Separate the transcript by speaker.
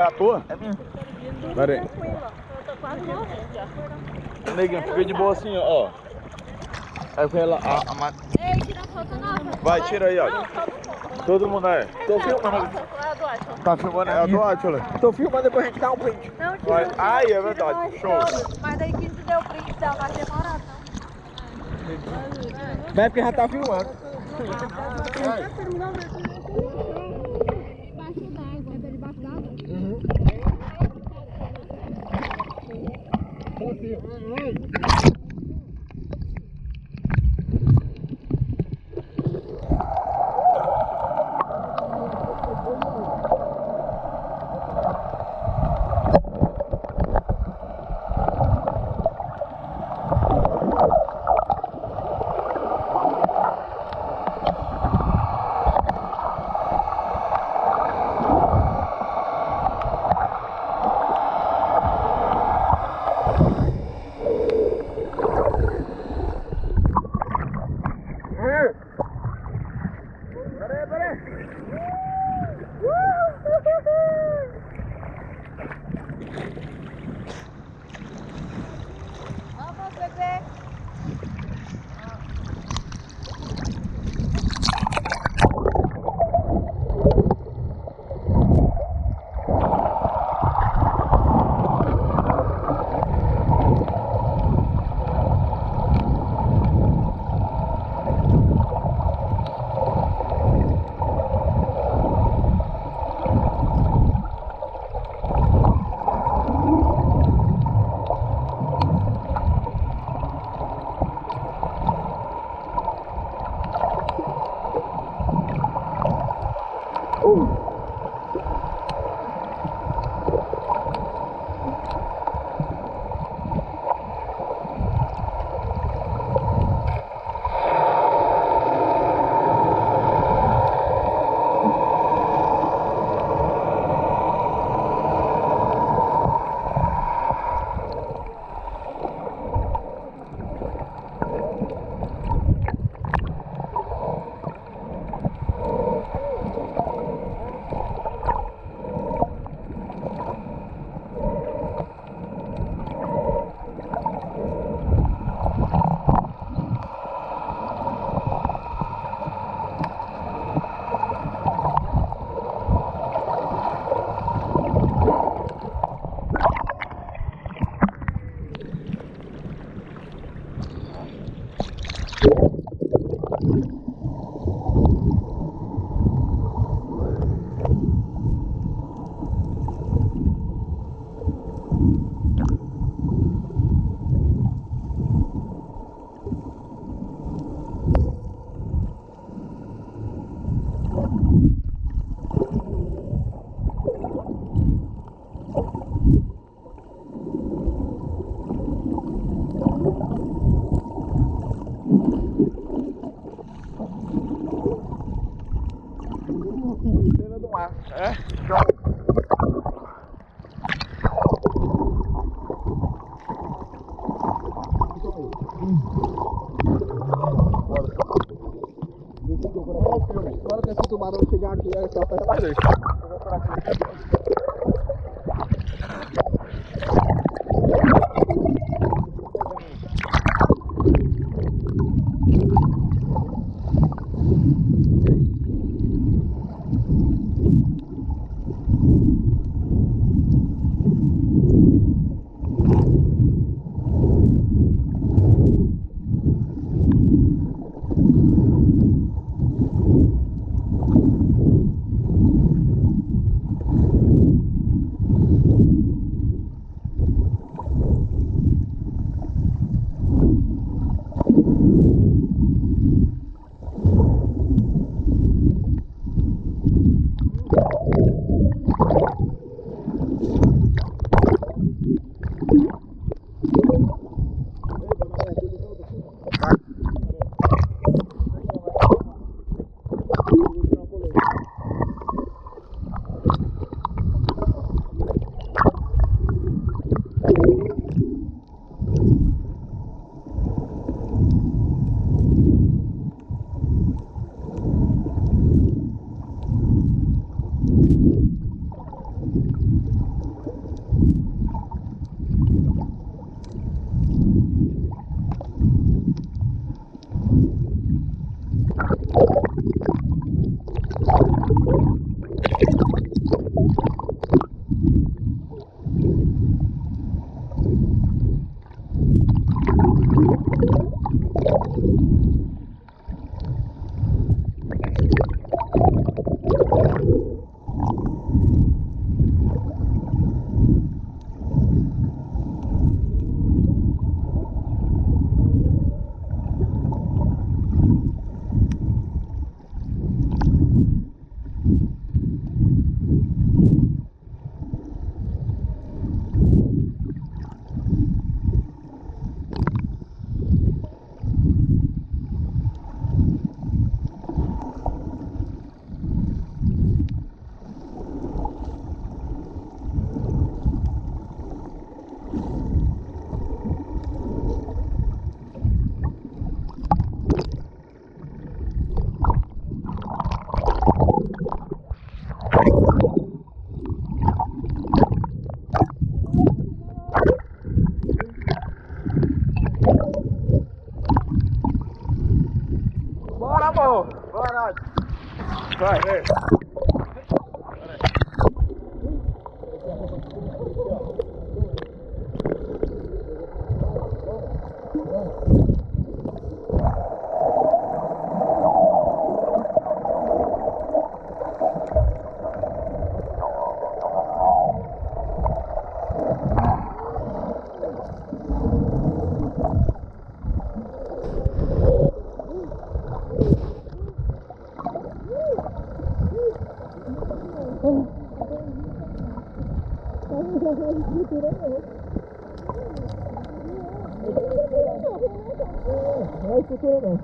Speaker 1: É a tua?
Speaker 2: É minha.
Speaker 1: Pera aí.
Speaker 3: Eu tô quase morrendo já.
Speaker 1: Neguinho, fica de boa assim, ó. Aí foi ela.
Speaker 3: Ei, tira a foto nova.
Speaker 1: Vai, tira aí, ó.
Speaker 3: Não, todo mundo.
Speaker 1: Todo mundo aí. Tô filmando.
Speaker 3: É do Átyla.
Speaker 1: Tá filmando? É a do Átyla.
Speaker 2: Tô filmando, depois a gente dá um print.
Speaker 3: Não,
Speaker 1: Vai.
Speaker 3: tira.
Speaker 1: Ai, é
Speaker 3: Tira
Speaker 1: verdade.
Speaker 3: nós
Speaker 1: Show.
Speaker 3: todos. Mas daí que se deu print, dá mais demorado, não.
Speaker 2: Vai porque já tá filmando.
Speaker 3: Debaixo d'água. É debaixo d'água? Vamos, bebê.
Speaker 2: Cena do mar.
Speaker 1: É? Show.
Speaker 2: Agora que esse tubarão chegar aqui, é só pra mais dois. Não é estrutura não.